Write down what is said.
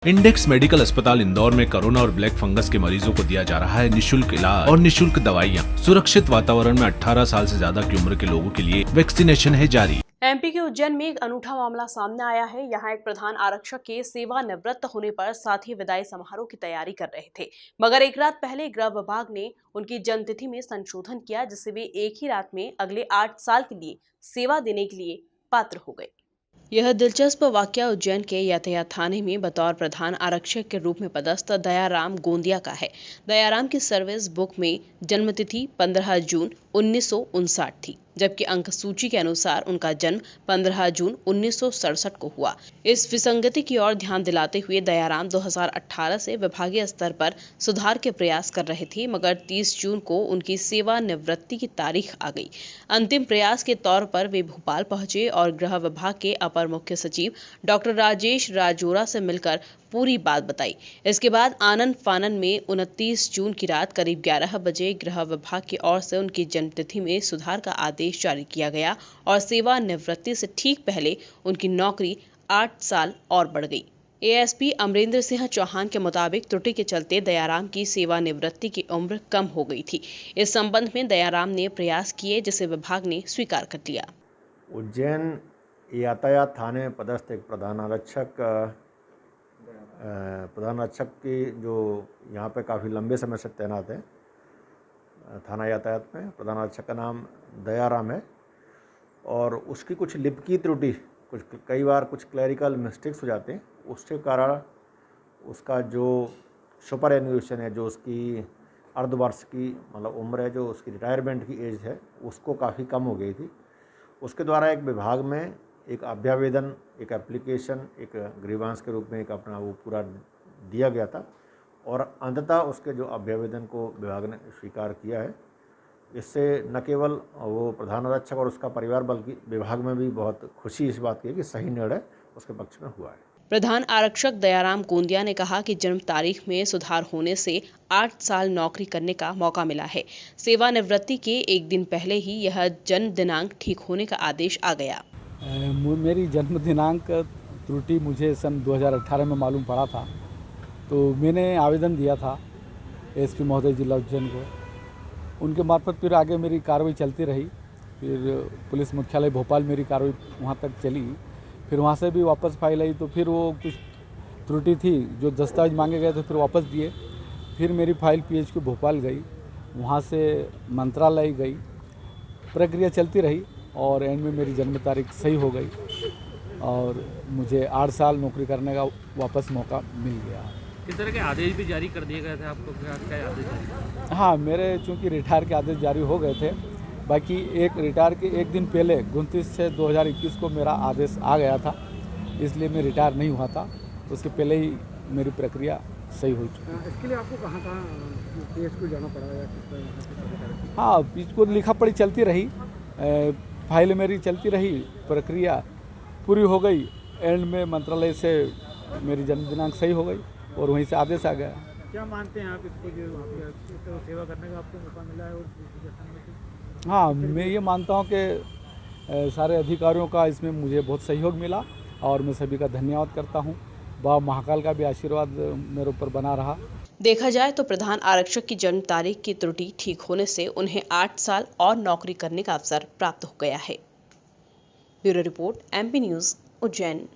Index medical अस्पताल इंदौर में corona और ब्लैक फंगस के मरीजों को दिया जा रहा है निशुल्क इलाज और निशुल्क दवाइयाँ। सुरक्षित वातावरण में 18 साल से ज्यादा की उम्र के लोगों के लिए वैक्सीनेशन है जारी। एमपी के उज्जैन में एक अनूठा मामला सामने आया है। यहाँ एक प्रधान आरक्षक के सेवानिवृत्त होने पर साथी विदाई समारोह की तैयारी कर रहे थे, मगर एक रात पहले गृह विभाग ने उनकी जन्मतिथि में संशोधन किया, जिससे वे एक ही रात में अगले 8 साल के लिए सेवा देने के लिए पात्र हो गए। यह दिलचस्प वाकया उज्जैन के यातायात थाने में बतौर प्रधान आरक्षक के रूप में पदस्थ दयाराम गोंदिया का है। दयाराम की सर्विस बुक में जन्मतिथि 15 जून 1959 थी, जबकि अंक सूची के अनुसार उनका जन्म 15 जून 1967 को हुआ। इस विसंगति की ओर ध्यान दिलाते हुए दयाराम 2018 से विभागीय स्तर पर सुधार के प्रयास कर रहे थे, मगर 30 जून को उनकी सेवानिवृत्ति की तारीख आ गई। अंतिम प्रयास के तौर पर वे भोपाल पहुंचे और गृह विभाग के अपर मुख्य सचिव डॉक्टर राजेश राजोरा से मिलकर पूरी बात बताई। इसके बाद आनन फानन में 29 जून की रात करीब 11 बजे गृह विभाग की ओर से उनकी जन्मतिथि में सुधार का आदेश जारी किया गया और सेवानिवृत्ति से ठीक पहले उनकी नौकरी 8 साल और बढ़ गई। एएसपी अमरेंद्र सिंह चौहान के मुताबिक त्रुटि के चलते दयाराम की सेवानिवृत्ति की उम्र कम हो गई थी। इस संबंध में दयाराम ने प्रयास किए, जिसे विभाग ने स्वीकार कर लिया। उज्जैन यातायात थाने में पदस्थ एक प्रधान आरक्षक की जो यहाँ पे काफ़ी लंबे समय से तैनात है थाना यातायात में, प्रधान आरक्षक का नाम दयाराम है और उसकी कुछ लिपकी त्रुटि, कई बार कुछ क्लरिकल मिस्टेक्स हो जाते हैं, उसके कारण उसका जो सुपर एन्यूएशन है, जो उसकी अर्धवर्ष की मतलब उम्र है, जो उसकी रिटायरमेंट की एज है, उसको काफ़ी कम हो गई थी। उसके द्वारा एक विभाग में एक अभ्यावेदन, एक एप्लीकेशन, एक ग्रीवांस के रूप में एक अपना वो पूरा दिया गया था और अंततः उसके जो अभ्यावेदन को विभाग ने स्वीकार किया है। इससे न केवल वो प्रधान आरक्षक और उसका परिवार बल्कि विभाग में भी बहुत खुशी इस बात की है कि सही निर्णय उसके पक्ष में हुआ है। प्रधान आरक्षक दयाराम गोंदिया ने कहा कि जन्म तारीख में सुधार होने से 8 साल नौकरी करने का मौका मिला है। सेवानिवृत्ति के एक दिन पहले ही यह जन्म दिनांक ठीक होने का आदेश आ गया। मेरी जन्म दिनांक त्रुटि मुझे सन 2018 में मालूम पड़ा था, तो मैंने आवेदन दिया था एसपी महोदय जिला उज्जैन को। उनके मार्फत फिर आगे मेरी कार्रवाई चलती रही। फिर पुलिस मुख्यालय भोपाल मेरी कार्रवाई वहाँ तक चली, फिर वहाँ से भी वापस फाइल आई, तो फिर वो कुछ त्रुटि थी, जो दस्तावेज मांगे गए थे फिर वापस दिए। फिर मेरी फाइल पीएचक्यू भोपाल गई, वहाँ से मंत्रालय गई, प्रक्रिया चलती रही और एंड में मेरी जन्म तारीख सही हो गई और मुझे 8 साल नौकरी करने का वापस मौका मिल गया। किस तरह के आदेश भी जारी कर दिए गए थे आपको? क्या आदेश? हाँ, मेरे चूँकि रिटायर के आदेश जारी हो गए थे, बाकी एक रिटायर के एक दिन पहले 29/6/2021 को मेरा आदेश आ गया था, इसलिए मैं रिटायर नहीं हुआ था। उसके पहले ही मेरी प्रक्रिया सही हो चुकी है। इसके लिए आपको कहाँ पीएचक्यू जाना पड़ा या किस तरह? हाँ, पीएचक्यू लिखा पढ़ी चलती रही, फाइल मेरी चलती रही, प्रक्रिया पूरी हो गई, एंड में मंत्रालय से मेरी जन्म दिनांक सही हो गई और वहीं से आदेश आ गया। क्या मानते हैं आप इसको, जो वहाँ पे सेवा करने का आपको मौका मिला है? और हाँ, मैं ये मानता हूँ कि सारे अधिकारियों का इसमें मुझे बहुत सहयोग मिला और मैं सभी का धन्यवाद करता हूँ। बाबा महाकाल का भी आशीर्वाद मेरे ऊपर बना रहा। देखा जाए तो प्रधान आरक्षक की जन्म तारीख की त्रुटि ठीक होने से उन्हें 8 साल और नौकरी करने का अवसर प्राप्त हो गया है। Bureau report, MP news, Ujjain.